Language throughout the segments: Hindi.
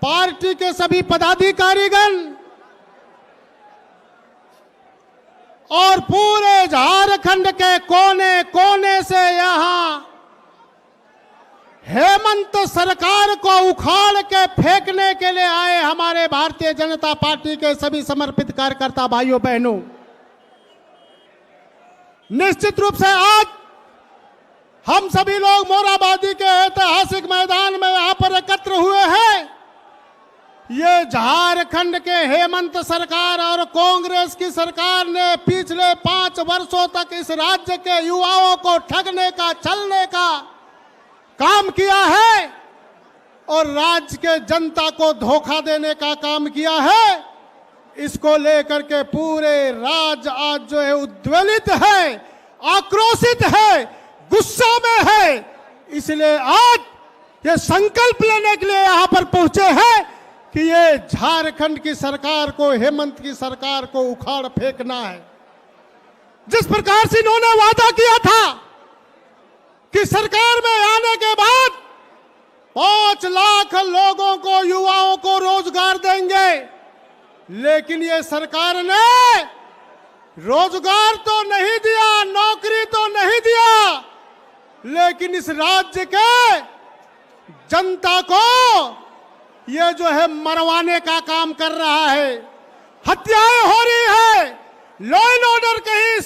पार्टी के सभी पदाधिकारीगण और पूरे झारखंड के कोने कोने से यहां हेमंत सरकार को उखाड़ के फेंकने के लिए आए हमारे भारतीय जनता पार्टी के सभी समर्पित कार्यकर्ता भाइयों बहनों, निश्चित रूप से आज हम सभी लोग मोरहाबादी के ऐतिहासिक मैदान में यहां पर एकत्र हुए हैं। ये झारखंड के हेमंत सरकार और कांग्रेस की सरकार ने पिछले 5 वर्षों तक इस राज्य के युवाओं को ठगने का, छलने का काम किया है और राज्य के जनता को धोखा देने का काम किया है। इसको लेकर के पूरे राज्य आज जो है उद्वेलित है, आक्रोशित है, गुस्सा में है। इसलिए आज ये संकल्प लेने के लिए यहां पर पहुंचे हैं कि ये झारखंड की सरकार को, हेमंत की सरकार को उखाड़ फेंकना है। जिस प्रकार से इन्होंने वादा किया था कि सरकार में आने के बाद 5 लाख लोगों को, युवाओं को रोजगार देंगे, लेकिन ये सरकार ने रोजगार तो नहीं दिया, नौकरी तो नहीं दिया, लेकिन इस राज्य के जनता को ये जो है मरवाने का काम कर रहा है। हत्याएं हो रही है, लॉ एंड ऑर्डर कहीं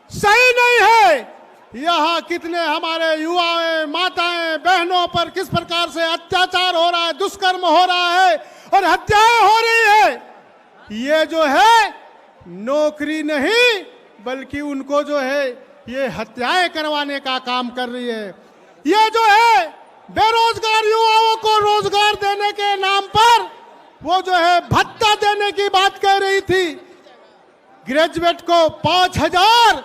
सही नहीं है। यहाँ कितने हमारे युवाएं, माताएं, बहनों पर किस प्रकार से अत्याचार हो रहा है, दुष्कर्म हो रहा है और हत्याएं हो रही है। ये जो है नौकरी नहीं बल्कि उनको जो है ये हत्याएं करवाने का काम कर रही है। ये जो है बेरोजगार युवाओं को रोजगार देने के नाम पर वो जो है भत्ता देने की बात कह रही थी। ग्रेजुएट को 5,000,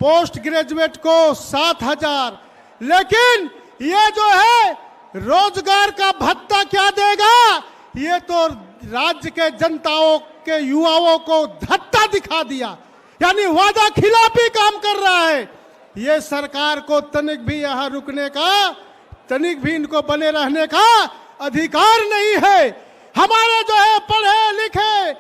पोस्ट ग्रेजुएट को 7,000, लेकिन ये जो है रोजगार का भत्ता क्या देगा? ये तो राज्य के जनताओं के युवाओं को धत्ता दिखा दिया, यानी वादा खिलाफी काम कर रहा है। ये सरकार को तनिक भी यहाँ रुकने का, तनिक भी इनको बने रहने का अधिकार नहीं है। हमारे जो है पढ़े लिखे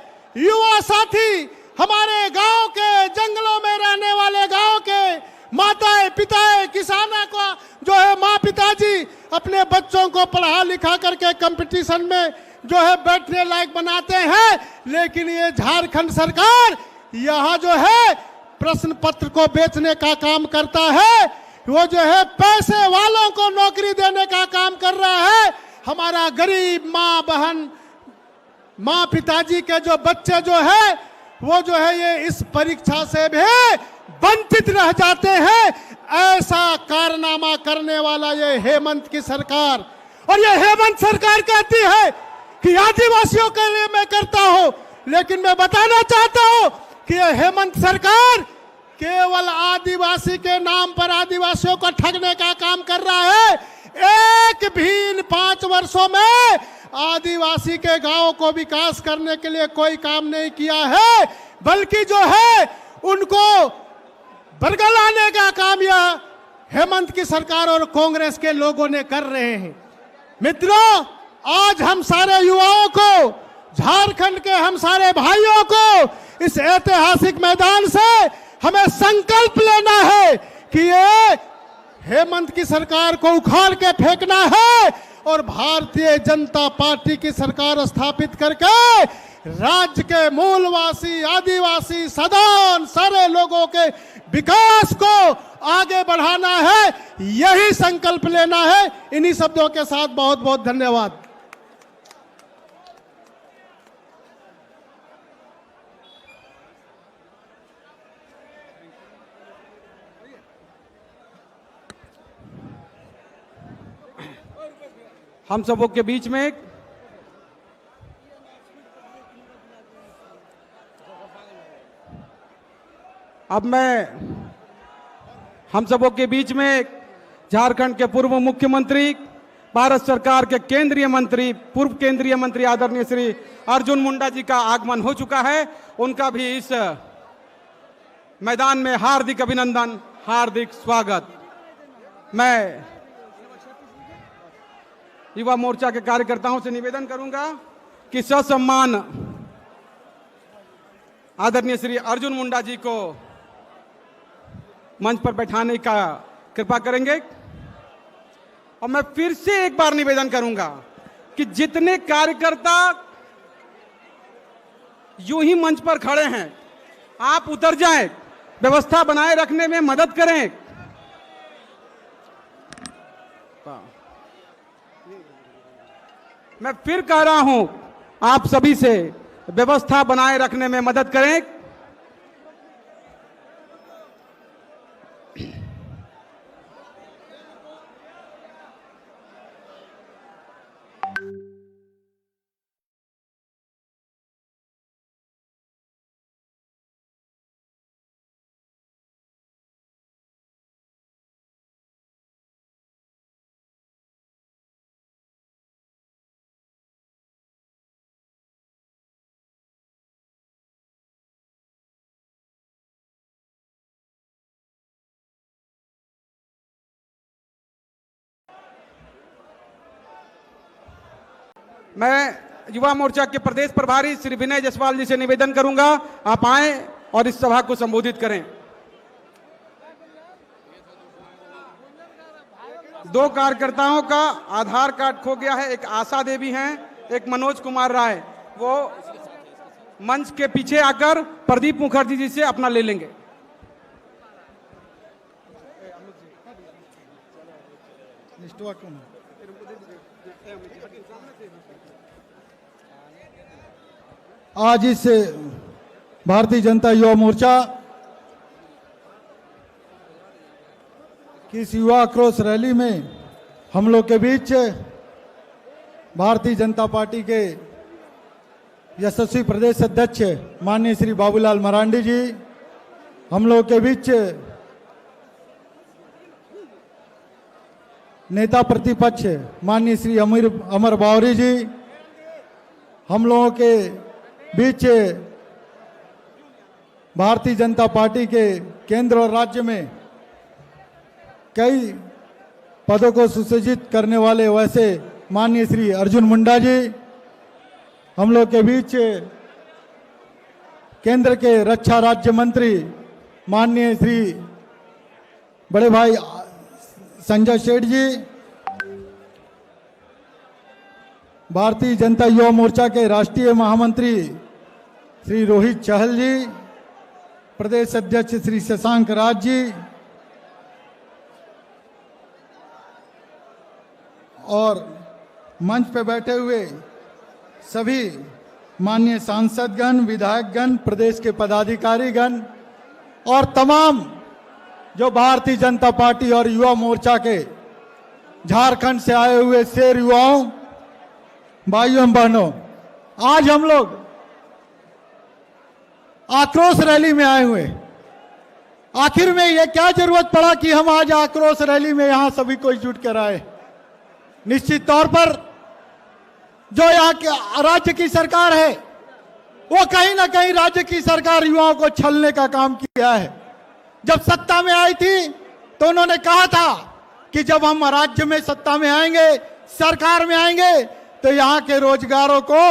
युवा साथी, हमारे गांव के जंगलों में रहने वाले गांव के माताएं, पिताएं, किसानों का जो है माँ पिताजी अपने बच्चों को पढ़ा लिखा करके कंपटीशन में जो है बैठने लायक बनाते हैं, लेकिन ये झारखंड सरकार यहाँ जो है प्रश्न पत्र को बेचने का काम करता है। वो जो है पैसे वालों को नौकरी देने का काम कर रहा है। हमारा गरीब माँ बहन, माँ पिताजी के जो बच्चे जो है वो जो है ये इस परीक्षा से भी वंचित रह जाते हैं। ऐसा कारनामा करने वाला ये हेमंत की सरकार, और ये हेमंत सरकार कहती है कि आदिवासियों के लिए मैं करता हूं, लेकिन मैं बताना चाहता हूं कि ये हेमंत सरकार केवल आदिवासी के नाम पर आदिवासियों को ठगने का काम कर रहा है। एक भी इन 5 वर्षों में आदिवासी के गांवों को विकास करने के लिए कोई काम नहीं किया है, बल्कि जो है उनको बरगलाने का काम यह हेमंत की सरकार और कांग्रेस के लोगों ने कर रहे हैं। मित्रों, आज हम सारे युवाओं को, झारखंड के हम सारे भाइयों को इस ऐतिहासिक मैदान से हमें संकल्प लेना है कि ये हेमंत की सरकार को उखाड़ के फेंकना है और भारतीय जनता पार्टी की सरकार स्थापित करके राज्य के मूलवासी, आदिवासी, सदान सारे लोगों के विकास को आगे बढ़ाना है। यही संकल्प लेना है। इन्हीं शब्दों के साथ बहुत बहुत धन्यवाद। हम सबों के बीच में अब मैं हम सबों के बीच में झारखंड के पूर्व मुख्यमंत्री, भारत सरकार के केंद्रीय मंत्री, पूर्व केंद्रीय मंत्री आदरणीय श्री अर्जुन मुंडा जी का आगमन हो चुका है। उनका भी इस मैदान में हार्दिक अभिनंदन, हार्दिक स्वागत। मैं युवा मोर्चा के कार्यकर्ताओं से निवेदन करूंगा कि ससम्मान आदरणीय श्री अर्जुन मुंडा जी को मंच पर बैठाने का कृपा करेंगे। और मैं फिर से एक बार निवेदन करूंगा कि जितने कार्यकर्ता यूं ही मंच पर खड़े हैं, आप उतर जाएं, व्यवस्था बनाए रखने में मदद करें। मैं फिर कह रहा हूं, आप सभी से व्यवस्था बनाए रखने में मदद करें। मैं युवा मोर्चा के प्रदेश प्रभारी श्री विनय जायसवाल जी से निवेदन करूंगा, आप आएं और इस सभा को संबोधित करें। दो कार्यकर्ताओं का आधार कार्ड खो गया है, एक आशा देवी हैं, एक मनोज कुमार राय, वो मंच के पीछे आकर प्रदीप मुखर्जी जी से अपना ले लेंगे। आज इस भारतीय जनता युवा मोर्चा की इस युवा आक्रोश रैली में हम लोग के बीच भारतीय जनता पार्टी के यशस्वी प्रदेश अध्यक्ष माननीय श्री बाबूलाल मरांडी जी, हम लोग के बीच नेता प्रतिपक्ष माननीय श्री अमर बावरी जी, हम लोगों के बीच भारतीय जनता पार्टी के केंद्र और राज्य में कई पदों को सुसज्जित करने वाले वैसे माननीय श्री अर्जुन मुंडा जी, हम लोग के बीच केंद्र के रक्षा राज्य मंत्री माननीय श्री बड़े भाई संजय सेठ जी, भारतीय जनता युवा मोर्चा के राष्ट्रीय महामंत्री श्री रोहित चहल जी, प्रदेश अध्यक्ष श्री शशांक राज जी और मंच पर बैठे हुए सभी माननीय सांसदगण, विधायकगण, प्रदेश के पदाधिकारीगण और तमाम जो भारतीय जनता पार्टी और युवा मोर्चा के झारखंड से आए हुए शेर युवाओं, भाइयों एवं बहनों, आज हम लोग आक्रोश रैली में आए हुए। आखिर में ये क्या जरूरत पड़ा कि हम आज आक्रोश रैली में यहां सभी को जुट कर आए? निश्चित तौर पर जो यहाँ के राज्य की सरकार है वो कहीं ना कहीं राज्य की सरकार युवाओं को छलने का काम किया है। जब सत्ता में आई थी तो उन्होंने कहा था कि जब हम राज्य में सत्ता में आएंगे, सरकार में आएंगे, तो यहाँ के रोजगारों को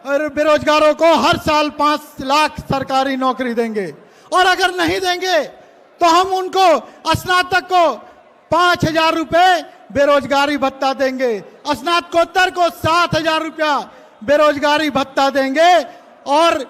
और बेरोजगारों को हर साल 5 लाख सरकारी नौकरी देंगे, और अगर नहीं देंगे तो हम उनको स्नातक को 5,000 रुपए बेरोजगारी भत्ता देंगे, स्नातकोत्तर को 7,000 रुपया बेरोजगारी भत्ता देंगे, और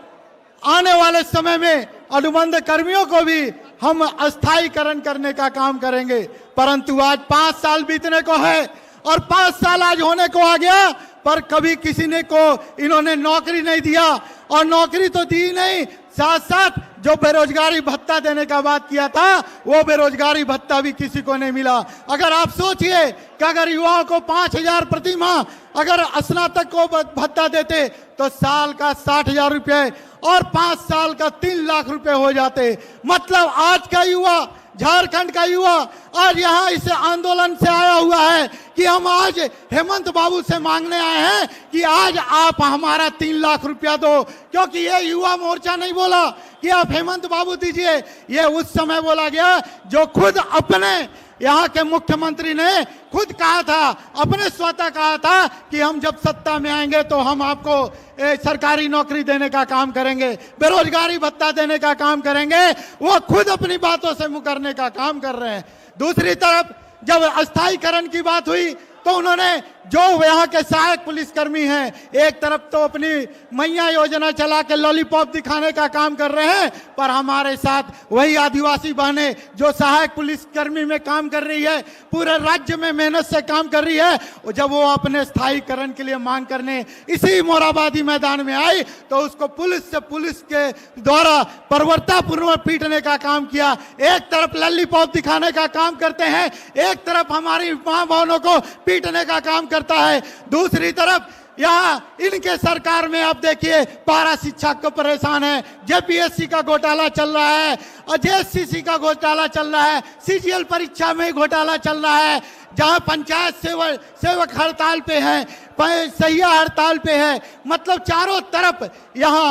आने वाले समय में अनुबंध कर्मियों को भी हम अस्थायीकरण करने का काम करेंगे। परंतु आज 5 साल बीतने को है और 5 साल आज होने को आ गया, पर कभी किसी ने को इन्होंने नौकरी नहीं दिया, और नौकरी तो दी नहीं, साथ साथ जो बेरोजगारी भत्ता देने का बात किया था वो बेरोजगारी भत्ता भी किसी को नहीं मिला। अगर आप सोचिए कि अगर युवाओं को 5,000 प्रति माह अगर स्नातक को भत्ता देते तो साल का 60,000 रुपये और 5 साल का 3 लाख रुपए हो जाते। मतलब आज का युवा, झारखंड का युवा आज यहाँ इस आंदोलन से आया हुआ है कि हम आज हेमंत बाबू से मांगने आए हैं कि आज आप हमारा 3 लाख रुपया दो, क्योंकि ये युवा मोर्चा नहीं बोला कि आप हेमंत बाबू दीजिए, ये उस समय बोला गया जो खुद अपने यहाँ के मुख्यमंत्री ने खुद कहा था, अपने स्वतः कहा था कि हम जब सत्ता में आएंगे तो हम आपको सरकारी नौकरी देने का काम करेंगे, बेरोजगारी भत्ता देने का काम करेंगे। वो खुद अपनी बातों से मुकरने का काम कर रहे हैं। दूसरी तरफ जब अस्थायीकरण की बात हुई तो उन्होंने जो यहाँ के सहायक पुलिसकर्मी हैं, एक तरफ तो अपनी मैया योजना चला के लॉलीपॉप दिखाने का काम कर रहे हैं, पर हमारे साथ वही आदिवासी बहनें जो सहायक पुलिसकर्मी में काम कर रही है, पूरे राज्य में मेहनत से काम कर रही है, जब वो अपने स्थायीकरण के लिए मांग करने इसी मोराबादी मैदान में आई तो उसको पुलिस के द्वारा बर्बरतापूर्वक पीटने का काम किया। एक तरफ लॉलीपॉप दिखाने का काम करते हैं, एक तरफ हमारी मां बहनों को पीटने का काम करता है। दूसरी तरफ यहाँ इनके सरकार में आप देखिए पारा शिक्षक को परेशान है, जेपीएससी का घोटाला चल रहा है, जेएससीसी का घोटाला चल रहा है, सीजीएल परीक्षा में घोटाला चल रहा है, जहाँ पंचायत सेवक हड़ताल पे हैं, सहिया हड़ताल पे है। मतलब चारों तरफ यहाँ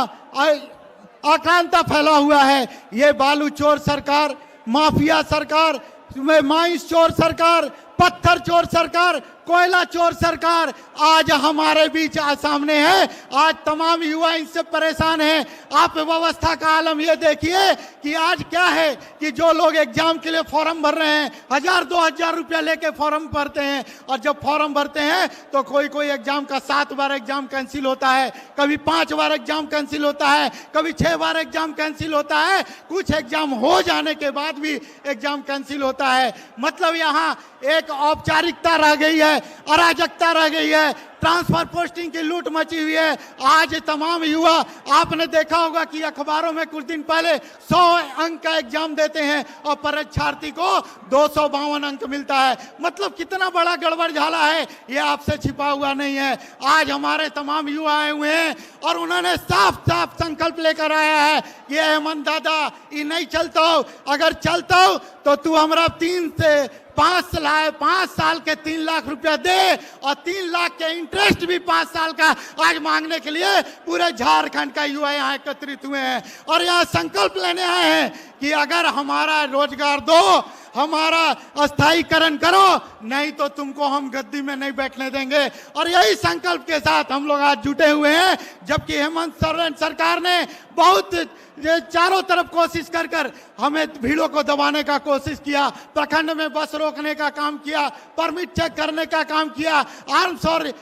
आक्रांता फैला हुआ है। ये बालू चोर सरकार, माफिया सरकार, माइंस चोर सरकार, पत्थर चोर सरकार, कोयला चोर सरकार आज हमारे बीच सामने है। आज तमाम युवा इनसे परेशान हैं। आप व्यवस्था का आलम ये देखिए कि आज क्या है कि जो लोग एग्जाम के लिए फॉर्म भर रहे हैं, 1000-2000 रुपया लेके फॉर्म भरते हैं, और जब फॉर्म भरते हैं तो कोई एग्जाम का 7 बार एग्जाम कैंसिल होता है, कभी 5 बार एग्जाम कैंसिल होता है, कभी 6 बार एग्जाम कैंसिल होता है, कुछ एग्जाम हो जाने के बाद भी एग्जाम कैंसिल होता है। मतलब यहाँ एक औपचारिकता रह गई है, अराजकता रह गई है, ट्रांसफर पोस्टिंग की लूट मची हुई है। आज तमाम युवा, आपने देखा होगा कि अखबारों में कुछ दिन पहले 100 अंक का एग्जाम देते हैं और परीक्षार्थी को 252 अंक मिलता है। मतलब कितना बड़ा गड़बड़ झाला है, ये आपसे छिपा हुआ नहीं है। आज हमारे तमाम युवा आए हुए हैं और उन्होंने साफ साफ संकल्प लेकर आया है, ये हेमंत दादा ये नहीं चलता हो, अगर चलता हो तो तू हमारा 3 से 5 साल के 3 लाख रुपया दे, और 3 लाख के इंटरेस्ट भी 5 साल का आज मांगने के लिए पूरे झारखंड का युवा यहाँ एकत्रित हुए हैं और यहाँ संकल्प लेने आए हैं कि अगर हमारा रोजगार दो, हमारा अस्थायीकरण करो, नहीं तो तुमको हम गद्दी में नहीं बैठने देंगे। और यही संकल्प के साथ हम लोग आज जुटे हुए हैं। जबकि हेमंत सोरेन सरकार ने बहुत चारों तरफ कोशिश कर हमें भीड़ों को दबाने का कोशिश किया, प्रखंड में बस रोकने का काम किया, परमिट चेक करने का काम किया, आर्म्स और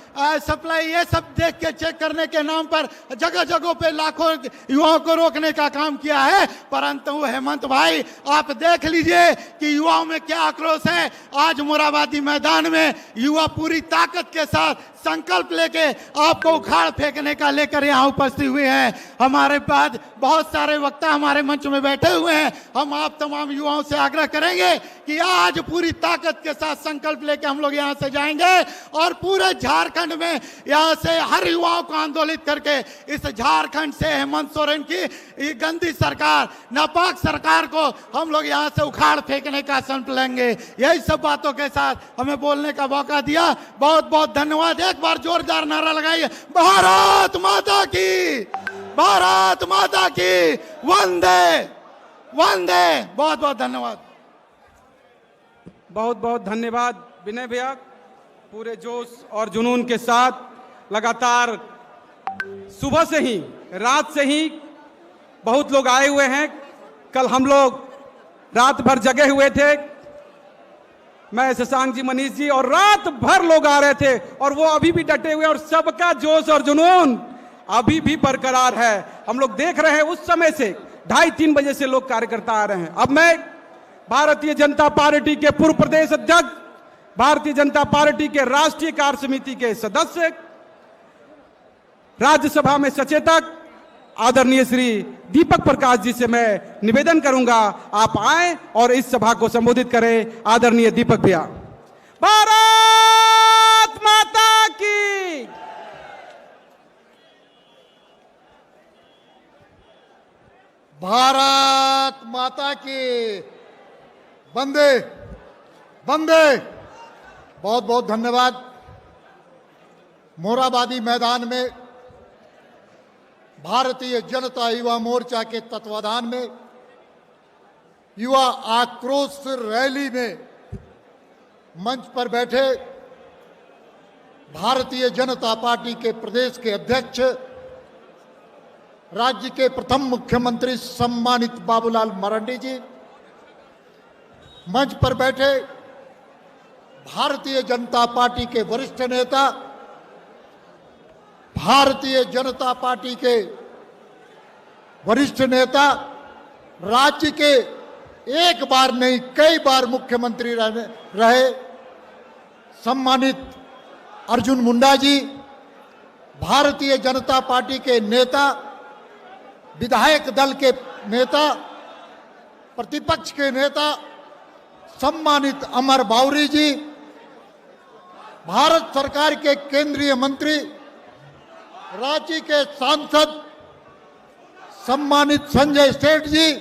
सप्लाई ये सब देख के चेक करने के नाम पर जगह जगहों पे लाखों युवाओं को रोकने का काम किया है। परंतु हेमंत भाई आप देख लीजिए कि युवाओं में क्या आक्रोश है। आज मोराबादी मैदान में युवा पूरी ताकत के साथ संकल्प लेके आपको उखाड़ फेंकने का लेकर यहाँ उपस्थित हुए हैं। हमारे पास बहुत सारे वक्ता हमारे मंच में बैठे हुए हैं। हम आप तमाम युवाओं से आग्रह करेंगे कि आज पूरी ताकत के साथ संकल्प लेके हम लोग यहाँ से जाएंगे और पूरे झारखंड में यहाँ से हर युवाओं को आंदोलित करके इस झारखंड से हेमंत सोरेन की गंदी सरकार, नापाक सरकार को हम लोग यहाँ से उखाड़ फेंकने का संकल्प लेंगे। यही सब बातों के साथ हमें बोलने का मौका दिया, बहुत बहुत धन्यवाद। एक बार जोरदार नारा लगाइए, भारत माता की, भारत माता की, वंदे वंदे। बहुत बहुत धन्यवाद। बहुत बहुत धन्यवाद विनय भैया। पूरे जोश और जुनून के साथ लगातार सुबह से ही, रात से ही बहुत लोग आए हुए हैं। कल हम लोग रात भर जगे हुए थे, मैं, शशांक जी, मनीष जी, और रात भर लोग आ रहे थे और वो अभी भी डटे हुए, और सबका जोश और जुनून अभी भी बरकरार है। हम लोग देख रहे हैं उस समय से 2:30-3 बजे से लोग कार्यकर्ता आ रहे हैं। अब मैं भारतीय जनता पार्टी के पूर्व प्रदेश अध्यक्ष, भारतीय जनता पार्टी के राष्ट्रीय कार्य समिति के सदस्य, राज्यसभा में सचेतक आदरणीय श्री दीपक प्रकाश जी से मैं निवेदन करूंगा आप आए और इस सभा को संबोधित करें। आदरणीय दीपक भैया। भारत माता की, भारत माता की, वंदे वंदे। बहुत बहुत धन्यवाद। मोराबादी मैदान में भारतीय जनता युवा मोर्चा के तत्वाधान में युवा आक्रोश रैली में मंच पर बैठे भारतीय जनता पार्टी के प्रदेश के अध्यक्ष, राज्य के प्रथम मुख्यमंत्री सम्मानित बाबूलाल मरांडी जी, मंच पर बैठे भारतीय जनता पार्टी के वरिष्ठ नेता, भारतीय जनता पार्टी के वरिष्ठ नेता, राज्य के एक बार नहीं कई बार मुख्यमंत्री रहे सम्मानित अर्जुन मुंडा जी, भारतीय जनता पार्टी के नेता, विधायक दल के नेता, प्रतिपक्ष के नेता सम्मानित अमर बाउरी जी, भारत सरकार के केंद्रीय मंत्री, रांची के सांसद सम्मानित संजय सेठ जी,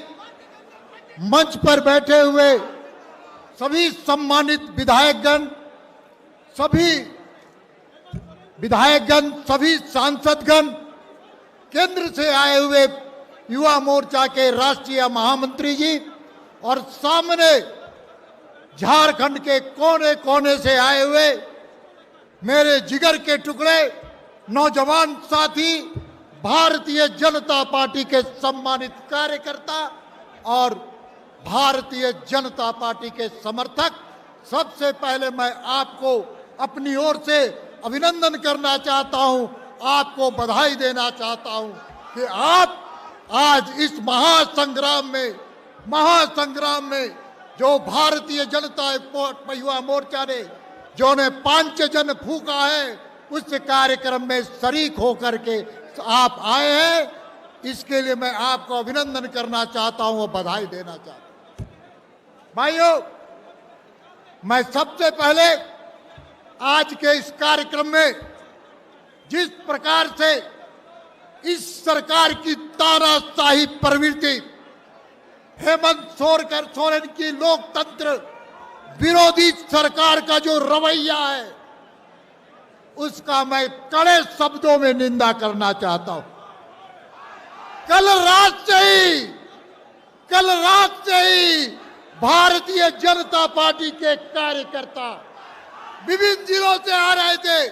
मंच पर बैठे हुए सभी सम्मानित विधायकगण, सभी सांसदगण, केंद्र से आए हुए युवा मोर्चा के राष्ट्रीय महामंत्री जी और सामने झारखंड के कोने कोने से आए हुए मेरे जिगर के टुकड़े नौजवान साथी, भारतीय जनता पार्टी के सम्मानित कार्यकर्ता और भारतीय जनता पार्टी के समर्थक, सबसे पहले मैं आपको अपनी ओर से अभिनंदन करना चाहता हूं, आपको बधाई देना चाहता हूं कि आप आज इस महासंग्राम में जो भारतीय जनता युवा मोर्चा ने जो ने पांचजन फूंका है, उस कार्यक्रम में शरीक होकर के आप आए हैं, इसके लिए मैं आपको अभिनंदन करना चाहता हूं और बधाई देना चाहता हूं। भाइयों, मैं सबसे पहले आज के इस कार्यक्रम में जिस प्रकार से इस सरकार की तानाशाही प्रवृत्ति, हेमंत सोरेन की लोकतंत्र विरोधी सरकार का जो रवैया है, उसका मैं कड़े शब्दों में निंदा करना चाहता हूं। कल रात से ही भारतीय जनता पार्टी के कार्यकर्ता विभिन्न जिलों से आ रहे थे,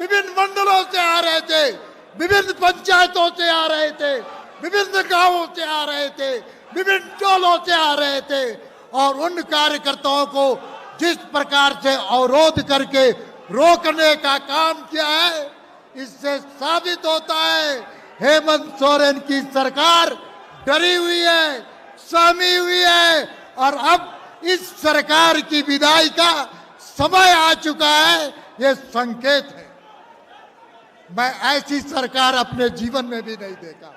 विभिन्न मंडलों से आ रहे थे, विभिन्न पंचायतों से आ रहे थे, विभिन्न गांवों से आ रहे थे, विभिन्न टोलों से आ रहे थे और उन कार्यकर्ताओं को जिस प्रकार से अवरोध करके रोकने का काम किया है, इससे साबित होता है हेमंत सोरेन की सरकार डरी हुई है, सहमी हुई है और अब इस सरकार की विदाई का समय आ चुका है। ये संकेत है। मैं ऐसी सरकार अपने जीवन में भी नहीं देखा।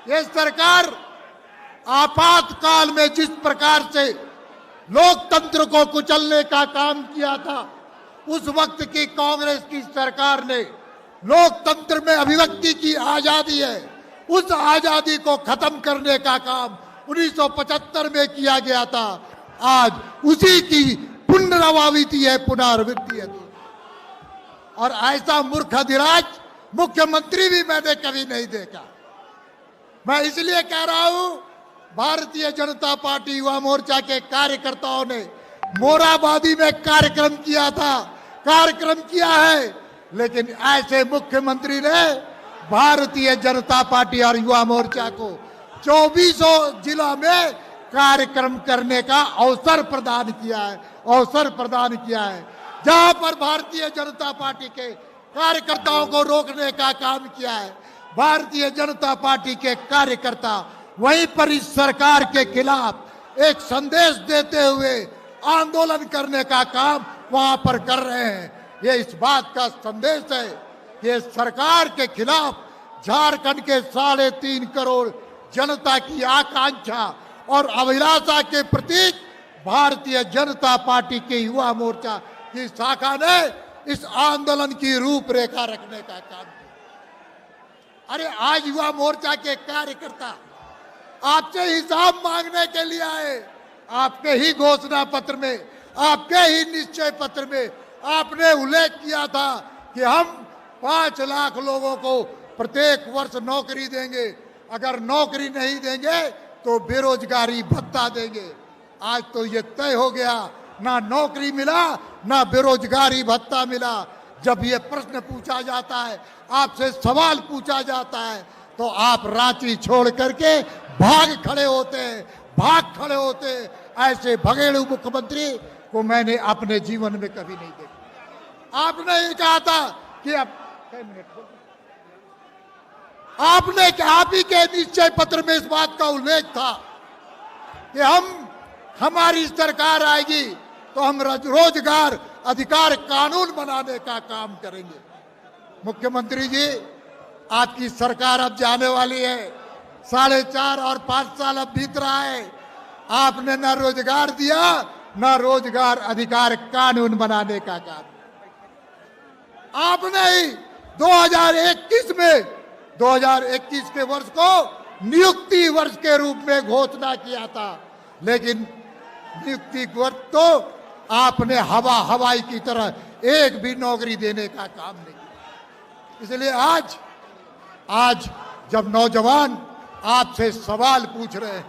ये सरकार आपातकाल में जिस प्रकार से लोकतंत्र को कुचलने का काम किया था, उस वक्त की कांग्रेस की सरकार ने लोकतंत्र में अभिव्यक्ति की आजादी है, उस आजादी को खत्म करने का काम 1975 में किया गया था। आज उसी की पुनरावृत्ति है। और ऐसा मूर्ख अधिराज मुख्यमंत्री भी मैंने कभी नहीं देखा। मैं इसलिए कह रहा हूं, भारतीय जनता पार्टी युवा मोर्चा के कार्यकर्ताओं ने मोराबादी में कार्यक्रम किया है, लेकिन ऐसे मुख्यमंत्री ने भारतीय जनता पार्टी और युवा मोर्चा को 24 जिला में कार्यक्रम करने का अवसर प्रदान किया है, जहां पर भारतीय जनता पार्टी के कार्यकर्ताओं को रोकने का काम किया है। भारतीय जनता पार्टी के कार्यकर्ता वहीं पर इस सरकार के खिलाफ एक संदेश देते हुए आंदोलन करने का काम वहां पर कर रहे हैं। ये इस बात का संदेश है कि सरकार के खिलाफ झारखंड के 3.5 करोड़ जनता की आकांक्षा और अभिलाषा के प्रतीक भारतीय जनता पार्टी के युवा मोर्चा की शाखा ने इस आंदोलन की रूपरेखा रखने का काम किया। अरे आज युवा मोर्चा के कार्यकर्ता आपसे हिसाब मांगने के लिए आए। आपके ही घोषणा पत्र में, आपके ही निश्चय पत्र में आपने उल्लेख किया था कि हम 5 लाख लोगों को प्रत्येक वर्ष नौकरी देंगे, अगर नौकरी नहीं देंगे तो बेरोजगारी भत्ता देंगे। आज तो ये तय हो गया ना नौकरी मिला, ना बेरोजगारी भत्ता मिला। जब ये प्रश्न पूछा जाता है, आपसे सवाल पूछा जाता है, तो आप रांची छोड़ करके भाग खड़े होते हैं। ऐसे भगेड़ू मुख्यमंत्री को मैंने अपने जीवन में कभी नहीं देखा। आपने ये कहा था कि आपने आप ही के निश्चय पत्र में इस बात का उल्लेख था कि हमारी सरकार आएगी तो हम रोजगार अधिकार कानून बनाने का काम करेंगे। मुख्यमंत्री जी, आपकी सरकार अब जाने वाली है, 4.5 और 5 साल अब बीत रहा है। आपने ना रोजगार दिया, ना रोजगार अधिकार कानून बनाने का काम। आपने ही 2021 के वर्ष को नियुक्ति वर्ष के रूप में घोषणा किया था, लेकिन नियुक्ति वर्ष तो आपने हवाई की तरह एक भी नौकरी देने का काम नहीं किया। इसलिए आज जब नौजवान आपसे सवाल पूछ रहे हैं,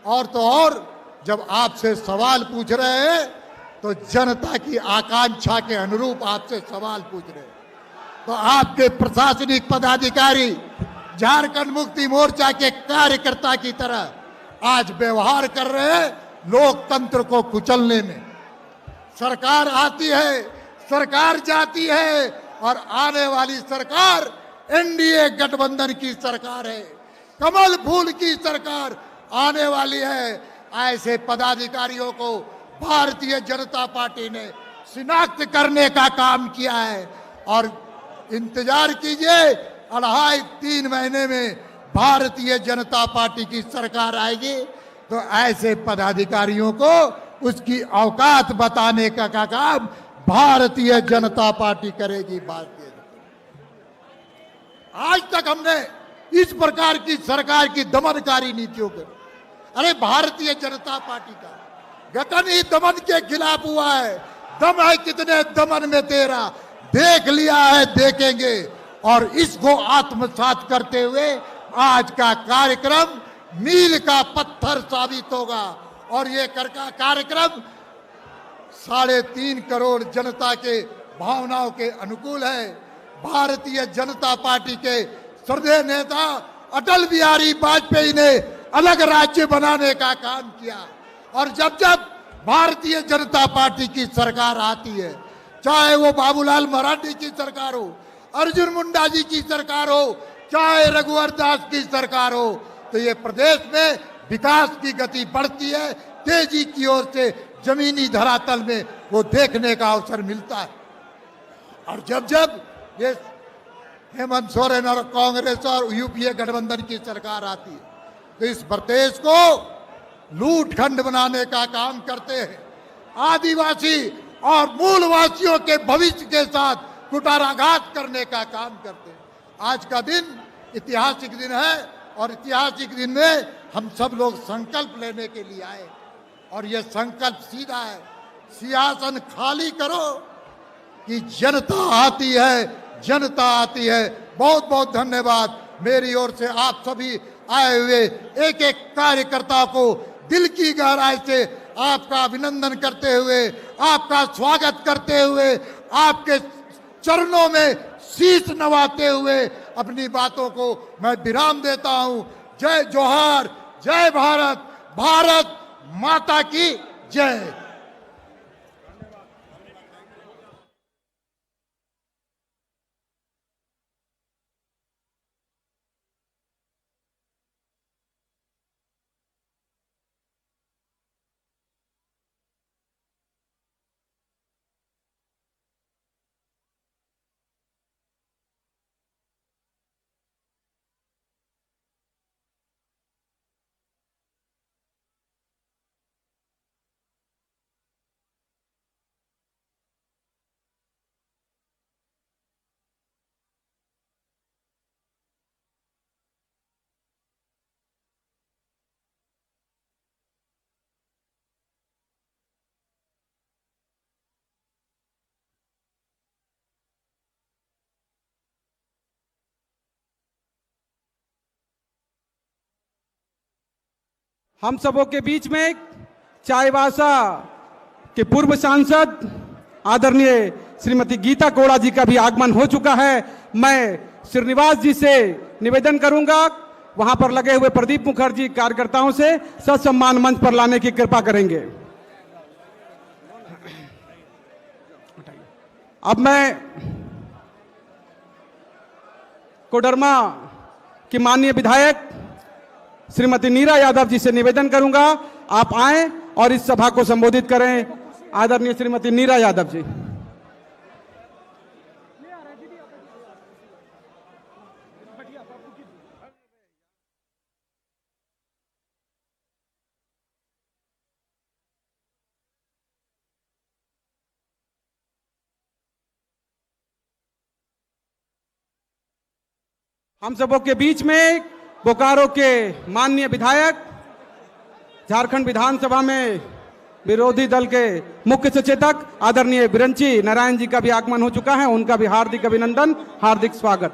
और तो और जब आपसे सवाल पूछ रहे हैं तो जनता की आकांक्षा के अनुरूप आपसे सवाल पूछ रहे हैं, तो आपके प्रशासनिक पदाधिकारी झारखंड मुक्ति मोर्चा के कार्यकर्ता की तरह आज व्यवहार कर रहे हैं लोकतंत्र को कुचलने में। सरकार आती है, सरकार जाती है, और आने वाली सरकार एनडीए गठबंधन की सरकार है, कमल फूल की सरकार आने वाली है। ऐसे पदाधिकारियों को भारतीय जनता पार्टी ने शिनाख्त करने का काम किया है, और इंतजार कीजिए 2.5-3 महीने में भारतीय जनता पार्टी की सरकार आएगी, तो ऐसे पदाधिकारियों को उसकी औकात बताने का काम भारतीय जनता पार्टी करेगी। आज तक हमने इस प्रकार की सरकार की दमनकारी नीतियों को, अरे भारतीय जनता पार्टी का गठन ही दमन के खिलाफ हुआ है। दम है कितने दमन में तेरा, देख लिया है, देखेंगे। और इसको आत्मसात करते हुए आज का कार्यक्रम मील का पत्थर साबित होगा, और ये कार्यक्रम 3.5 करोड़ जनता के भावनाओं के अनुकूल है। भारतीय जनता पार्टी के श्रद्धेय नेता अटल बिहारी वाजपेयी ने अलग राज्य बनाने का काम किया, और जब भारतीय जनता पार्टी की सरकार आती है, चाहे वो बाबूलाल मरांडी की सरकार हो, अर्जुन मुंडा जी की सरकार हो, चाहे रघुवर दास की सरकार हो, तो ये प्रदेश में विकास की गति बढ़ती है, तेजी की ओर से जमीनी धरातल में वो देखने का अवसर मिलता है। और जब ये हेमंत सोरेन और कांग्रेस और यूपीए गठबंधन की सरकार आती है, तो इस प्रदेश को लूटखंड बनाने का काम करते हैं। आदिवासी और मूलवासियों के भविष्य के साथ कुठाराघात करने का काम करते हैं। आज का दिन ऐतिहासिक दिन है, और ऐतिहासिक दिन में हम सब लोग संकल्प लेने के लिए आए, और यह संकल्प सीधा है, सिंहासन खाली करो कि जनता आती है, जनता आती है। बहुत बहुत धन्यवाद मेरी ओर से आप सभी आए हुए एक एक कार्यकर्ता को दिल की गहराई से आपका अभिनंदन करते हुए, आपका स्वागत करते हुए, आपके चरणों में शीश नवाते हुए अपनी बातों को मैं विराम देता हूं। जय जोहार, जय भारत, भारत माता की जय। हम सबों के बीच में चाईबासा कि पूर्व सांसद आदरणीय श्रीमती गीता कोड़ा जी का भी आगमन हो चुका है। मैं श्रीनिवास जी से निवेदन करूंगा, वहां पर लगे हुए प्रदीप मुखर्जी कार्यकर्ताओं से ससम्मान मंच पर लाने की कृपा करेंगे। अब मैं कोडरमा की माननीय विधायक श्रीमती नीरा यादव जी से निवेदन करूंगा, आप आएं और इस सभा को संबोधित करें। आदरणीय श्रीमती नीरा यादव जी। हम सबों के बीच में बोकारो के माननीय विधायक, झारखंड विधानसभा में विरोधी दल के मुख्य सचेतक आदरणीय बिरंची नारायण जी का भी आगमन हो चुका है। उनका भी हार्दिक अभिनंदन, हार्दिक स्वागत।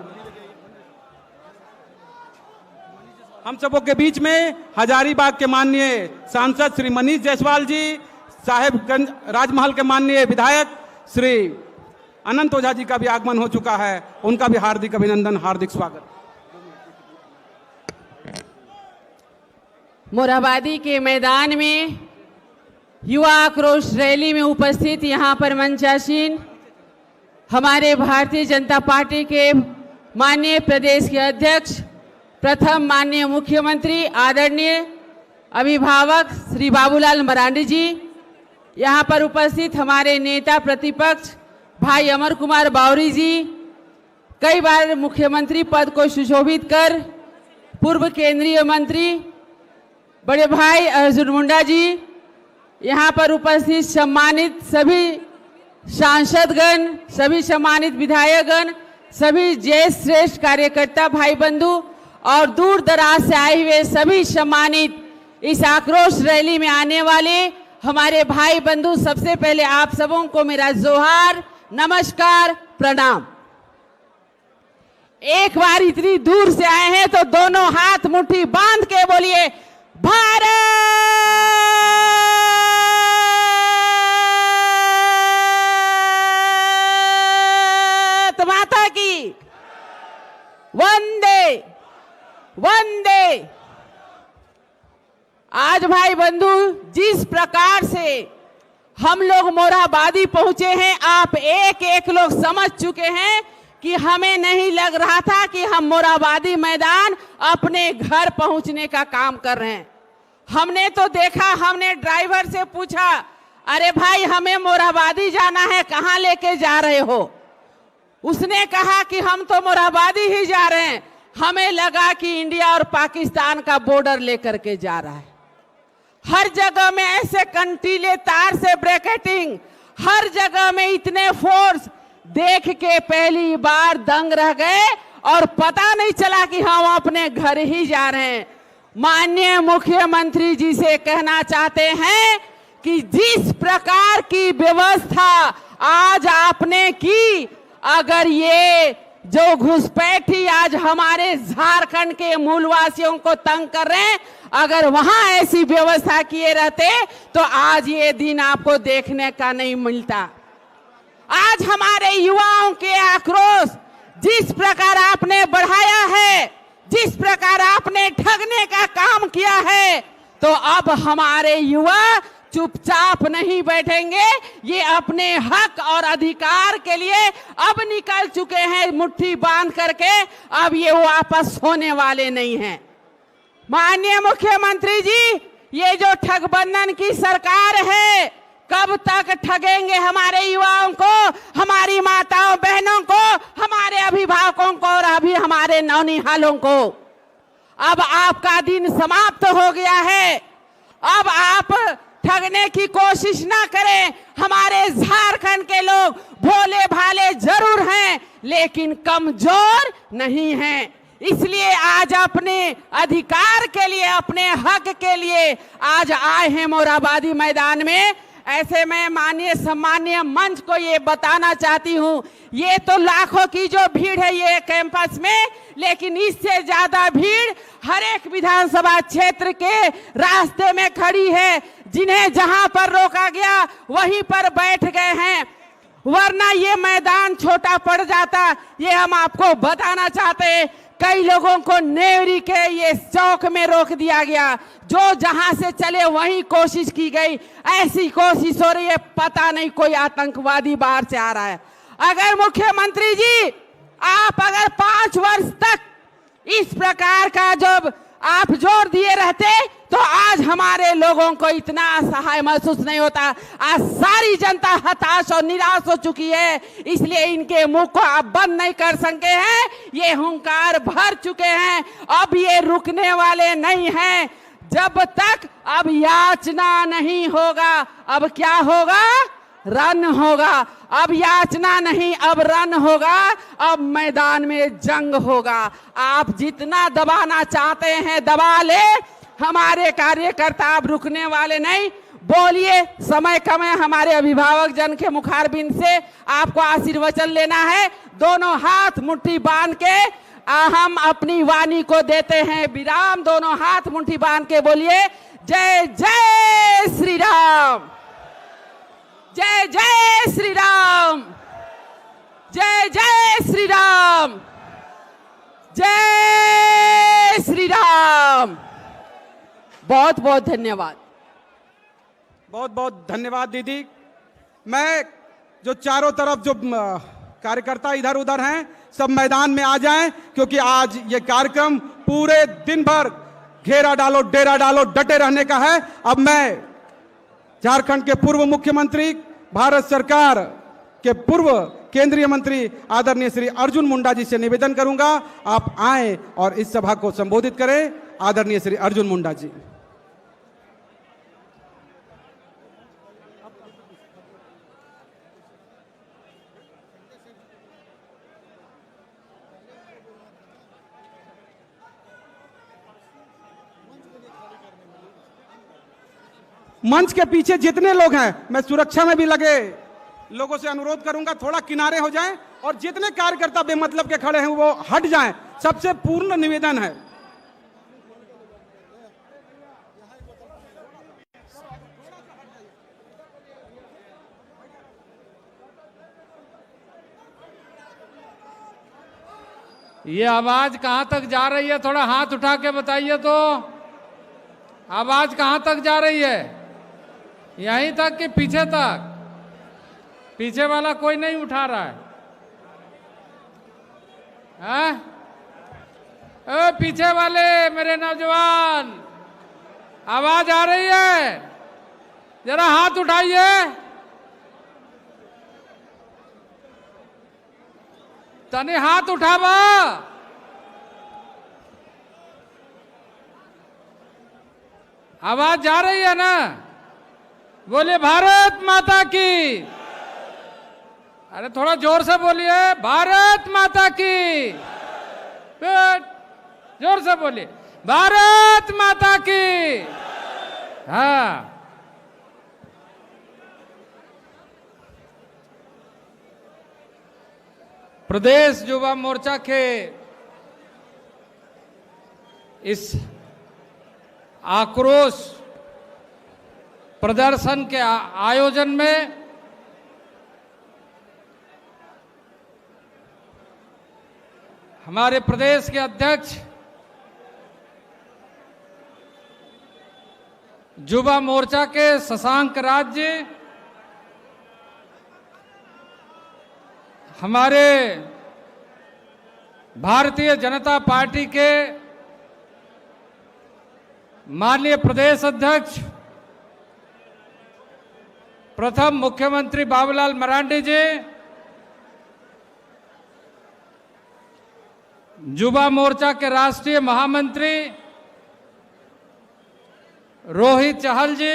हम सबों के बीच में हजारीबाग के माननीय सांसद श्री मनीष जायसवाल जी, साहेबगंज राजमहल के माननीय विधायक श्री अनंत ओझा जी का भी आगमन हो चुका है। उनका भी हार्दिक अभिनंदन, हार्दिक स्वागत। मोरहाबादी के मैदान में युवा आक्रोश रैली में उपस्थित यहाँ पर मंचासीन हमारे भारतीय जनता पार्टी के माननीय प्रदेश के अध्यक्ष, प्रथम माननीय मुख्यमंत्री आदरणीय अभिभावक श्री बाबूलाल मरांडी जी, यहाँ पर उपस्थित हमारे नेता प्रतिपक्ष भाई अमर कुमार बावरी जी, कई बार मुख्यमंत्री पद को सुशोभित कर पूर्व केंद्रीय मंत्री बड़े भाई अर्जुन मुंडा जी, यहाँ पर उपस्थित सम्मानित सभी सांसदगण, सभी सम्मानित विधायकगण, सभी ज्येष्ठ श्रेष्ठ कार्यकर्ता भाई बंधु और दूर दराज से आए हुए सभी सम्मानित इस आक्रोश रैली में आने वाले हमारे भाई बंधु, सबसे पहले आप सबों को मेरा जोहार, नमस्कार, प्रणाम। एक बार इतनी दूर से आए हैं तो दोनों हाथ मुट्ठी बांध के बोलिए भारत माता की, वंदे वंदे। आज भाई बंधु, जिस प्रकार से हम लोग मोरहाबादी पहुंचे हैं, आप एक एक लोग समझ चुके हैं कि हमें नहीं लग रहा था कि हम मोरहाबादी मैदान अपने घर पहुंचने का काम कर रहे हैं। हमने तो देखा, हमने ड्राइवर से पूछा, अरे भाई हमें मोरहाबादी जाना है, कहाँ लेके जा रहे हो? उसने कहा कि हम तो मोरहाबादी ही जा रहे हैं। हमें लगा कि इंडिया और पाकिस्तान का बॉर्डर लेकर के जा रहा है। हर जगह में ऐसे कंटीले तार से ब्रैकेटिंग, हर जगह में इतने फोर्स देख के पहली बार दंग रह गए और पता नहीं चला कि हम अपने घर ही जा रहे हैं। माननीय मुख्यमंत्री जी से कहना चाहते हैं कि जिस प्रकार की व्यवस्था आज आपने की, अगर ये जो घुसपैठी आज हमारे झारखंड के मूलवासियों को तंग कर रहे हैं, अगर वहां ऐसी व्यवस्था किए रहते तो आज ये दिन आपको देखने का नहीं मिलता। आज हमारे युवाओं के आक्रोश जिस प्रकार आपने बढ़ाया है, जिस प्रकार आपने ठगने का काम किया है, तो अब हमारे युवा चुपचाप नहीं बैठेंगे। ये अपने हक और अधिकार के लिए अब निकल चुके हैं मुट्ठी बांध करके, अब ये वापस होने वाले नहीं हैं। माननीय मुख्यमंत्री जी, ये जो ठगबंधन की सरकार है, कब तक ठगेंगे हमारे युवाओं को, हमारी माताओं बहनों को, हमारे अभिभावकों को और अभी हमारे नौनिहालों को? अब आपका दिन समाप्त हो गया है। अब आप ठगने की कोशिश ना करें। हमारे झारखंड के लोग भोले भाले जरूर हैं, लेकिन कमजोर नहीं हैं। इसलिए आज अपने अधिकार के लिए, अपने हक के लिए आज आए हैं मोरहाबादी मैदान में। ऐसे में माननीय सम्मानीय मंच को ये बताना चाहती हूँ, ये तो लाखों की जो भीड़ है ये कैंपस में, लेकिन इससे ज्यादा भीड़ हर एक विधानसभा क्षेत्र के रास्ते में खड़ी है। जिन्हें जहां पर रोका गया वहीं पर बैठ गए हैं, वरना ये मैदान छोटा पड़ जाता। ये हम आपको बताना चाहते हैं। कई लोगों को नेवरी के ये चौक में रोक दिया गया, जो जहां से चले वहीं कोशिश की गई। ऐसी कोशिश हो रही है, पता नहीं कोई आतंकवादी बाहर से आ रहा है। अगर मुख्यमंत्री जी आप अगर 5 वर्ष तक इस प्रकार का जब आप जोर दिए रहते तो आज हमारे लोगों को इतना असहाय महसूस नहीं होता। आज सारी जनता हताश और निराश हो चुकी है, इसलिए इनके मुंह को आप बंद नहीं कर सके हैं। ये हुंकार भर चुके हैं, अब ये रुकने वाले नहीं हैं। जब तक अब याचना नहीं होगा, अब क्या होगा? रन होगा। अब याचना नहीं, अब रन होगा। अब मैदान में जंग होगा। आप जितना दबाना चाहते हैं दबा ले, हमारे कार्यकर्ता अब रुकने वाले नहीं। बोलिए, समय कम है। हमारे अभिभावक जन के मुखारबिंद से आपको आशीर्वचन लेना है। दोनों हाथ मुट्ठी बांध के हम अपनी वाणी को देते हैं विराम। दोनों हाथ मुट्ठी बांध के बोलिए, जय जय श्री राम, जय जय श्री राम, जय जय श्री राम, जय श्री राम। बहुत बहुत धन्यवाद। बहुत बहुत धन्यवाद दीदी। मैं जो चारों तरफ जो कार्यकर्ता इधर उधर हैं सब मैदान में आ जाएं, क्योंकि आज ये कार्यक्रम पूरे दिन भर घेरा डालो डेरा डालो डटे रहने का है। अब मैं झारखंड के पूर्व मुख्यमंत्री, भारत सरकार के पूर्व केंद्रीय मंत्री आदरणीय श्री अर्जुन मुंडा जी से निवेदन करूंगा, आप आएं और इस सभा को संबोधित करें। आदरणीय श्री अर्जुन मुंडा जी। मंच के पीछे जितने लोग हैं, मैं सुरक्षा में भी लगे लोगों से अनुरोध करूंगा थोड़ा किनारे हो जाएं, और जितने कार्यकर्ता बेमतलब के खड़े हैं वो हट जाएं। सबसे पूर्ण निवेदन है। ये आवाज कहां तक जा रही है? थोड़ा हाथ उठा के बताइए तो। आवाज कहां तक जा रही है? यहीं तक कि पीछे तक? पीछे वाला कोई नहीं उठा रहा है, हैं? ए पीछे वाले मेरे नौजवान, आवाज आ रही है? जरा हाथ उठाइए। तने हाथ उठावा। आवाज जा रही है ना? बोलिए भारत माता की। अरे थोड़ा जोर से बोलिए, भारत माता की। जोर से बोलिए, भारत माता की। हाँ, प्रदेश युवा मोर्चा के इस आक्रोश प्रदर्शन के आयोजन में हमारे प्रदेश के अध्यक्ष युवा मोर्चा के शशांक राज जी, हमारे भारतीय जनता पार्टी के माननीय प्रदेश अध्यक्ष प्रथम मुख्यमंत्री बाबूलाल मरांडी जी, युवा मोर्चा के राष्ट्रीय महामंत्री रोहित चहल जी,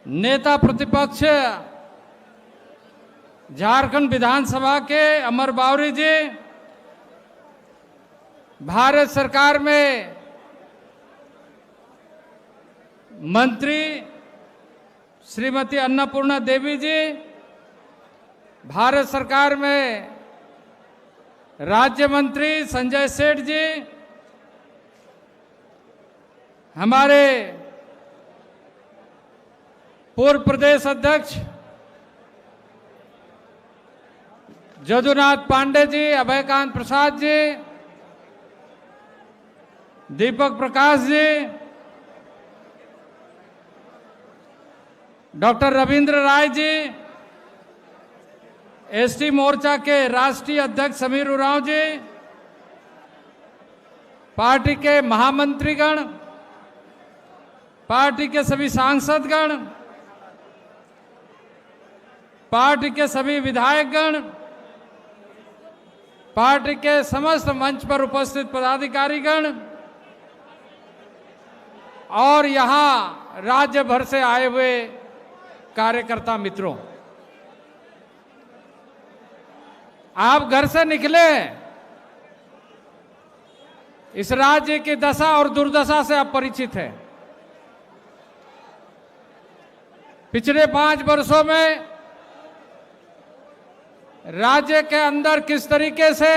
नेता प्रतिपक्ष झारखंड विधानसभा के अमर बावरी जी, भारत सरकार में मंत्री श्रीमती अन्नपूर्णा देवी जी, भारत सरकार में राज्य मंत्री संजय सेठ जी, हमारे पूर्व प्रदेश अध्यक्ष जदुनाथ पांडे जी, अभयकांत प्रसाद जी, दीपक प्रकाश जी, डॉक्टर रविंद्र राय जी, एसटी मोर्चा के राष्ट्रीय अध्यक्ष समीर उरांव जी, पार्टी के महामंत्रीगण, पार्टी के सभी सांसदगण, पार्टी के सभी विधायकगण, पार्टी के समस्त मंच पर उपस्थित पदाधिकारीगण और यहां राज्य भर से आए हुए कार्यकर्ता मित्रों, आप घर से निकले, इस राज्य की दशा और दुर्दशा से आप परिचित हैं। पिछले 5 वर्षों में राज्य के अंदर किस तरीके से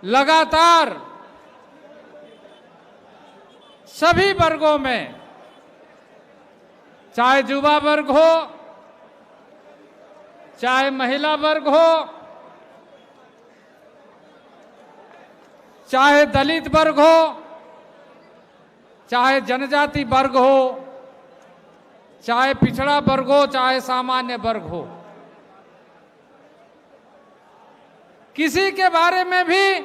लगातार सभी वर्गों में, चाहे युवा वर्ग हो, चाहे महिला वर्ग हो, चाहे दलित वर्ग हो, चाहे जनजाति वर्ग हो, चाहे पिछड़ा वर्ग हो, चाहे सामान्य वर्ग हो, किसी के बारे में भी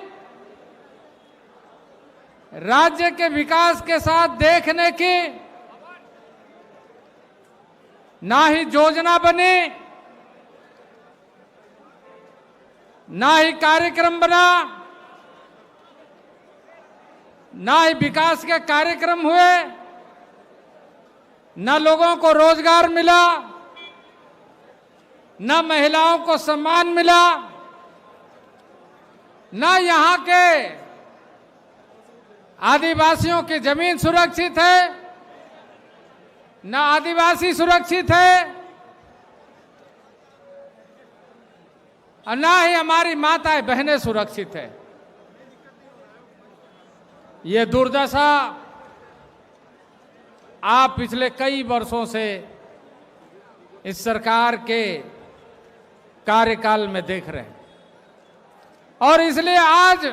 राज्य के विकास के साथ देखने की ना ही योजना बनी, ना ही कार्यक्रम बना, ना ही विकास के कार्यक्रम हुए, न लोगों को रोजगार मिला, न महिलाओं को सम्मान मिला, न यहां के आदिवासियों की जमीन सुरक्षित है, न आदिवासी सुरक्षित है, और न ही हमारी माताएं बहनें सुरक्षित है। ये दुर्दशा आप पिछले कई वर्षों से इस सरकार के कार्यकाल में देख रहे हैं और इसलिए आज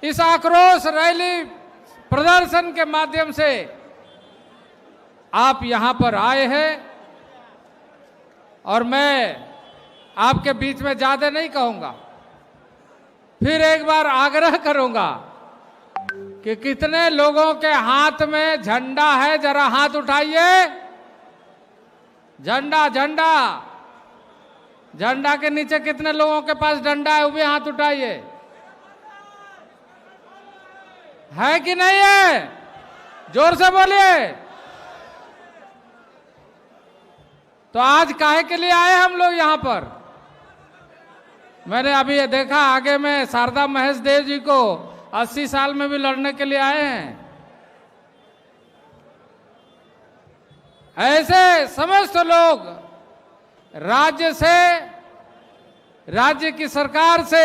इस आक्रोश रैली प्रदर्शन के माध्यम से आप यहां पर आए हैं और मैं आपके बीच में ज्यादा नहीं कहूंगा, फिर एक बार आग्रह करूंगा कि कितने लोगों के हाथ में झंडा है, जरा हाथ उठाइए। झंडा झंडा झंडा के नीचे कितने लोगों के पास डंडा है, वो भी हाथ उठाइए। है कि नहीं है? जोर से बोलिए। तो आज काहे के लिए आए हम लोग यहां पर? मैंने अभी देखा आगे में शारदा महेश देव जी को 80 साल में भी लड़ने के लिए आए हैं। ऐसे समस्त लोग राज्य से, राज्य की सरकार से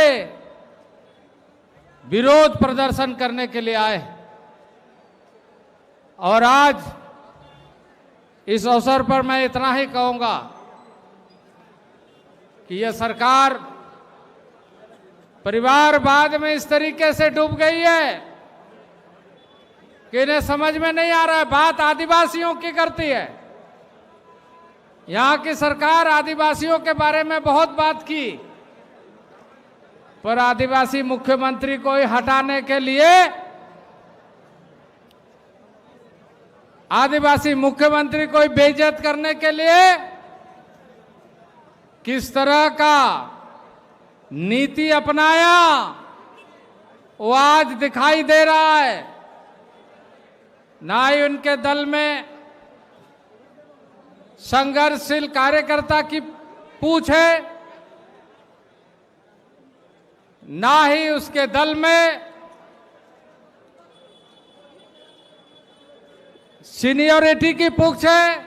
विरोध प्रदर्शन करने के लिए आए और आज इस अवसर पर मैं इतना ही कहूंगा कि यह सरकार परिवारवाद में इस तरीके से डूब गई है कि इन्हें समझ में नहीं आ रहा है। बात आदिवासियों की करती है। यहां की सरकार आदिवासियों के बारे में बहुत बात की, पर आदिवासी मुख्यमंत्री को ही हटाने के लिए, आदिवासी मुख्यमंत्री को ही बेइज्जत करने के लिए किस तरह का नीति अपनाया वो आज दिखाई दे रहा है। ना ही उनके दल में संघर्षशील कार्यकर्ता की पूछ है, ना ही उसके दल में सीनियरिटी की पूछ है,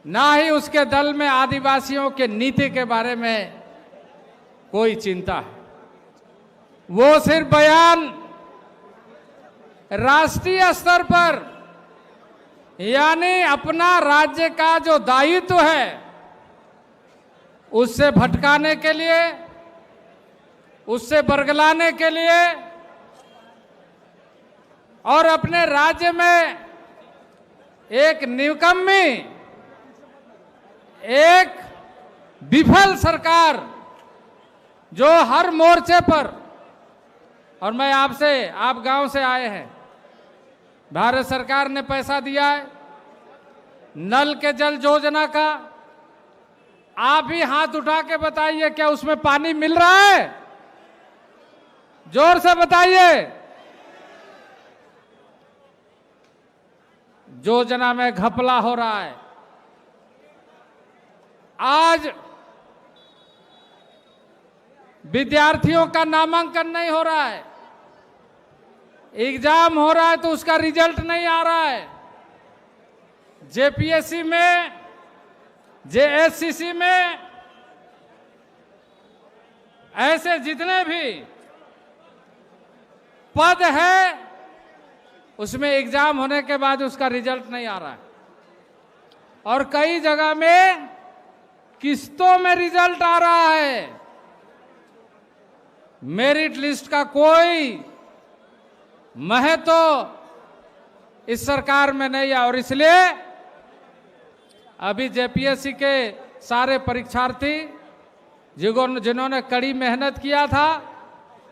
ना ही उसके दल में आदिवासियों के नीति के बारे में कोई चिंता है। वो सिर्फ बयान राष्ट्रीय स्तर पर, यानी अपना राज्य का जो दायित्व है उससे भटकाने के लिए, उससे बरगलाने के लिए और अपने राज्य में एक निकम्मी, एक विफल सरकार जो हर मोर्चे पर, और मैं आपसे, आप गांव से आए हैं, भारत सरकार ने पैसा दिया है नल के जल योजना का, आप ही हाथ उठा के बताइए क्या उसमें पानी मिल रहा है? जोर से बताइए। योजना में घपला हो रहा है। आज विद्यार्थियों का नामांकन नहीं हो रहा है, एग्जाम हो रहा है तो उसका रिजल्ट नहीं आ रहा है। जेपीएससी में, जेएससीसी में, ऐसे जितने भी पद है उसमें एग्जाम होने के बाद उसका रिजल्ट नहीं आ रहा है और कई जगह में किस्तों में रिजल्ट आ रहा है। मेरिट लिस्ट का कोई महत्व इस सरकार में नहीं है और इसलिए अभी जेपीएससी के सारे परीक्षार्थी जिन्होंने कड़ी मेहनत किया था,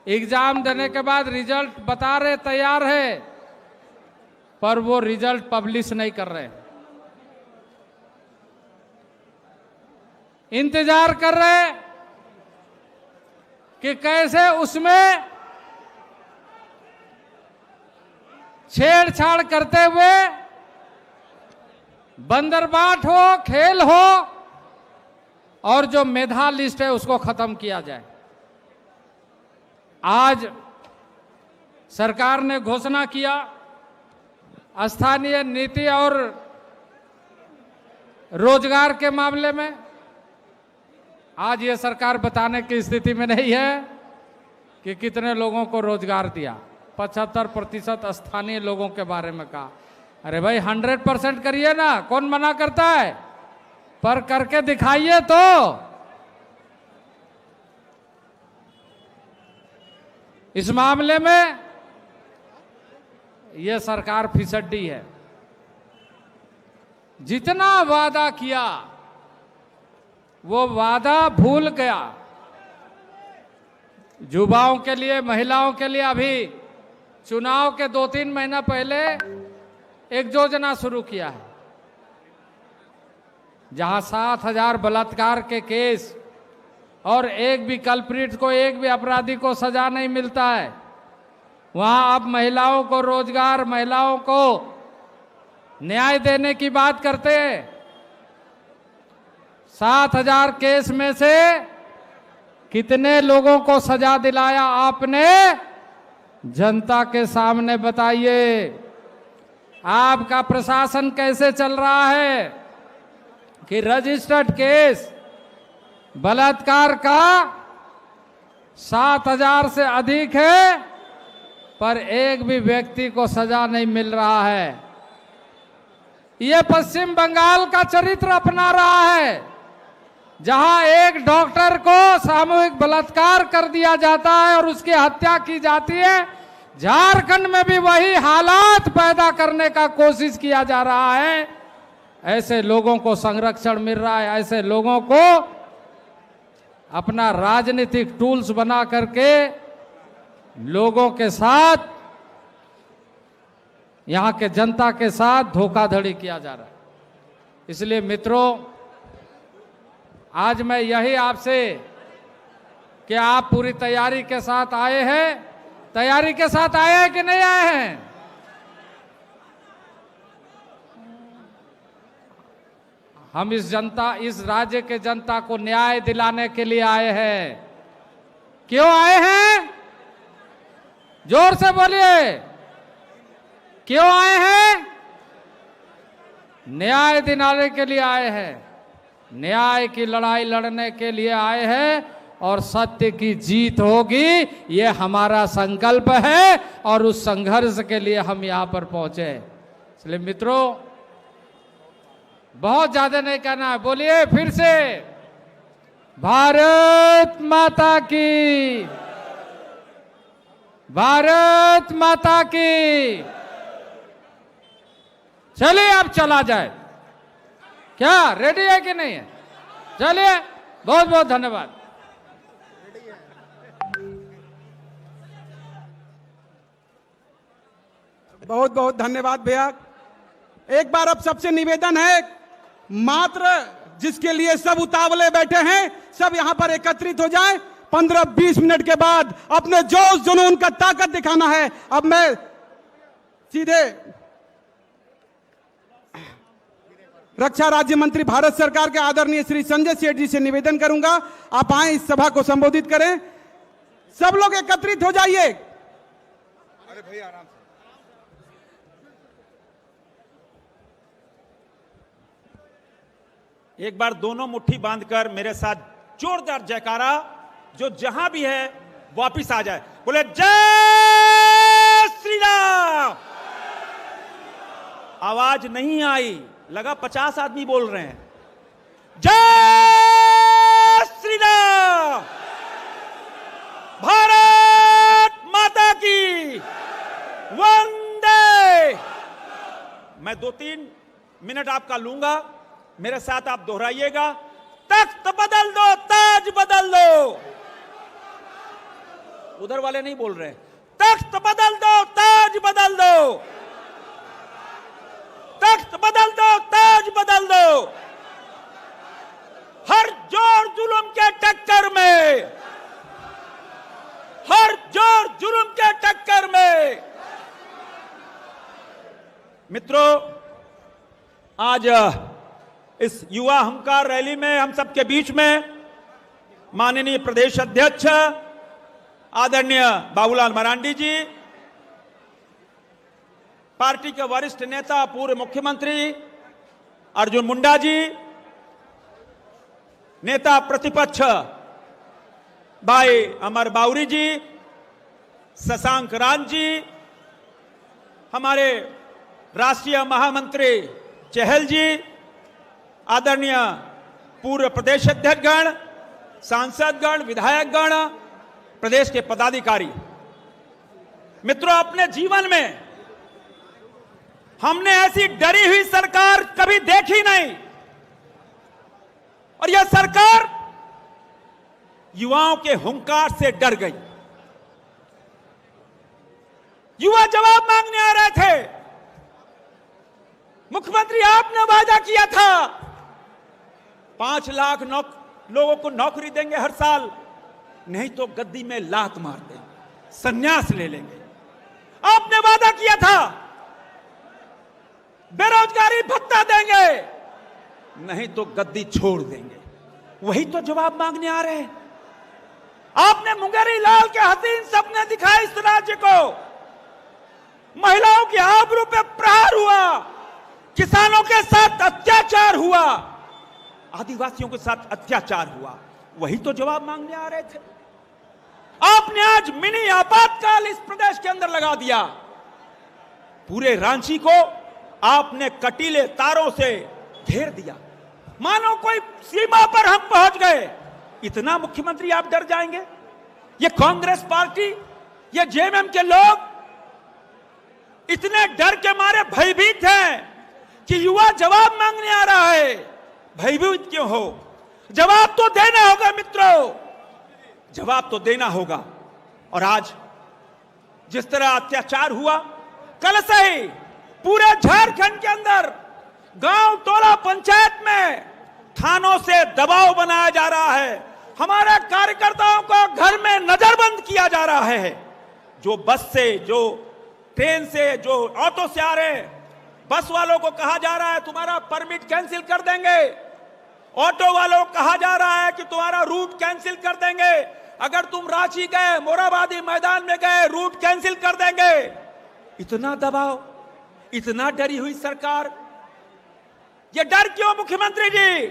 एग्जाम देने के बाद रिजल्ट बता रहे तैयार है, पर वो रिजल्ट पब्लिश नहीं कर रहे, इंतजार कर रहे कि कैसे उसमें छेड़छाड़ करते हुए बंदरबाट हो, खेल हो और जो मेधा लिस्ट है उसको खत्म किया जाए। आज सरकार ने घोषणा किया स्थानीय नीति और रोजगार के मामले में। आज ये सरकार बताने की स्थिति में नहीं है कि कितने लोगों को रोजगार दिया। 75% स्थानीय लोगों के बारे में कहा। अरे भाई 100% करिए ना, कौन मना करता है, पर करके दिखाइए तो। इस मामले में यह सरकार फिसड्डी है। जितना वादा किया वो वादा भूल गया। युवाओं के लिए, महिलाओं के लिए अभी चुनाव के 2-3 महीना पहले एक योजना शुरू किया है जहां 7,000 बलात्कार के केस और एक भी कल्प्रिट को, एक भी अपराधी को सजा नहीं मिलता है, वहां अब महिलाओं को रोजगार, महिलाओं को न्याय देने की बात करते हैं। 7,000 केस में से कितने लोगों को सजा दिलाया आपने? जनता के सामने बताइए। आपका प्रशासन कैसे चल रहा है कि रजिस्टर्ड केस बलात्कार का 7,000 से अधिक है, पर एक भी व्यक्ति को सजा नहीं मिल रहा है। यह पश्चिम बंगाल का चरित्र अपना रहा है, जहां एक डॉक्टर को सामूहिक बलात्कार कर दिया जाता है और उसकी हत्या की जाती है। झारखंड में भी वही हालात पैदा करने का कोशिश किया जा रहा है। ऐसे लोगों को संरक्षण मिल रहा है, ऐसे लोगों को अपना राजनीतिक टूल्स बना करके लोगों के साथ, यहां के जनता के साथ धोखाधड़ी किया जा रहा है। इसलिए मित्रों, आज मैं यही आपसे कि आप पूरी तैयारी के साथ आए हैं, तैयारी के साथ आए हैं कि नहीं आए हैं? हम इस राज्य के जनता को न्याय दिलाने के लिए आए हैं। क्यों आए हैं? जोर से बोलिए, क्यों आए हैं? न्याय दिलाने के लिए आए हैं, न्याय की लड़ाई लड़ने के लिए आए हैं और सत्य की जीत होगी, ये हमारा संकल्प है और उस संघर्ष के लिए हम यहां पर पहुंचे। इसलिए मित्रों, बहुत ज्यादा नहीं कहना है, बोलिए फिर से, भारत माता की, भारत माता की। चलिए अब चला जाए, क्या रेडी है कि नहीं है? चलिए, बहुत बहुत धन्यवाद। बहुत बहुत धन्यवाद भैया। एक बार अब सबसे निवेदन है, मात्र जिसके लिए सब उतावले बैठे हैं, सब यहां पर एकत्रित हो जाएं। 15-20 मिनट के बाद अपने जोश जुनून का ताकत दिखाना है। अब मैं सीधे रक्षा राज्य मंत्री भारत सरकार के आदरणीय श्री संजय सेठ जी से निवेदन करूंगा, आप आए इस सभा को संबोधित करें। सब लोग एकत्रित हो जाइए। अरे भैया आराम से। एक बार दोनों मुट्ठी बांधकर मेरे साथ जोरदार जयकारा, जो जहां भी है वापिस आ जाए। बोले जय श्री राम। आवाज नहीं आई, लगा 50 आदमी बोल रहे हैं। जय श्री राम। भारत माता की वंदे। मैं 2-3 मिनट आपका लूंगा, मेरे साथ आप दोहराइएगा। तख्त बदल दो, ताज बदल दो। उधर वाले नहीं बोल रहे। तख्त बदल दो, ताज बदल दो। तख्त बदल दो, ताज बदल दो। हर जोर जुल्म के टक्कर में, हर जोर जुल्म के टक्कर में। मित्रों, आज इस युवा हंकार रैली में हम सबके बीच में माननीय प्रदेश अध्यक्ष आदरणीय बाबूलाल मरांडी जी, पार्टी के वरिष्ठ नेता पूर्व मुख्यमंत्री अर्जुन मुंडा जी, नेता प्रतिपक्ष भाई अमर बाउरी जी, शशांक राज जी, हमारे राष्ट्रीय महामंत्री चहल जी, आदरणीय पूर्व प्रदेश अध्यक्षगण, सांसदगण, विधायकगण, प्रदेश के पदाधिकारी। मित्रों, अपने जीवन में हमने ऐसी डरी हुई सरकार कभी देखी नहीं, और यह सरकार युवाओं के हुंकार से डर गई। युवा जवाब मांगने आ रहे थे। मुख्यमंत्री, आपने वादा किया था 5 लाख लोगों को नौकरी देंगे हर साल, नहीं तो गद्दी में लात मार देंगे, संन्यास ले लेंगे। आपने वादा किया था बेरोजगारी भत्ता देंगे, नहीं तो गद्दी छोड़ देंगे। वही तो जवाब मांगने आ रहे हैं। आपने मुंगेरी लाल के हसीन सपने दिखाए इस राज्य को। महिलाओं की आबरू पे प्रहार हुआ, किसानों के साथ अत्याचार हुआ, आदिवासियों के साथ अत्याचार हुआ। वही तो जवाब मांगने आ रहे थे। आपने आज मिनी आपातकाल इस प्रदेश के अंदर लगा दिया। पूरे रांची को आपने कटीले तारों से घेर दिया, मानो कोई सीमा पर हम पहुंच गए। इतना मुख्यमंत्री आप डर जाएंगे? ये कांग्रेस पार्टी, ये जेएमएम के लोग इतने डर के मारे भयभीत हैं कि युवा जवाब मांगने आ रहा है। भयभीत क्यों हो? जवाब तो देना होगा मित्रों, जवाब तो देना होगा। और आज जिस तरह अत्याचार हुआ, कल से ही पूरे झारखंड के अंदर गांव, टोला, पंचायत में थानों से दबाव बनाया जा रहा है। हमारे कार्यकर्ताओं को घर में नजरबंद किया जा रहा है। जो बस से, जो ट्रेन से, जो ऑटो से आ रहे हैं, बस वालों को कहा जा रहा है तुम्हारा परमिट कैंसिल कर देंगे। ऑटो वालों को कहा जा रहा है कि तुम्हारा रूट कैंसिल कर देंगे। अगर तुम रांची गए, मोराबादी मैदान में गए, रूट कैंसिल कर देंगे। इतना दबाव, इतना डरी हुई सरकार। ये डर क्यों मुख्यमंत्री जी?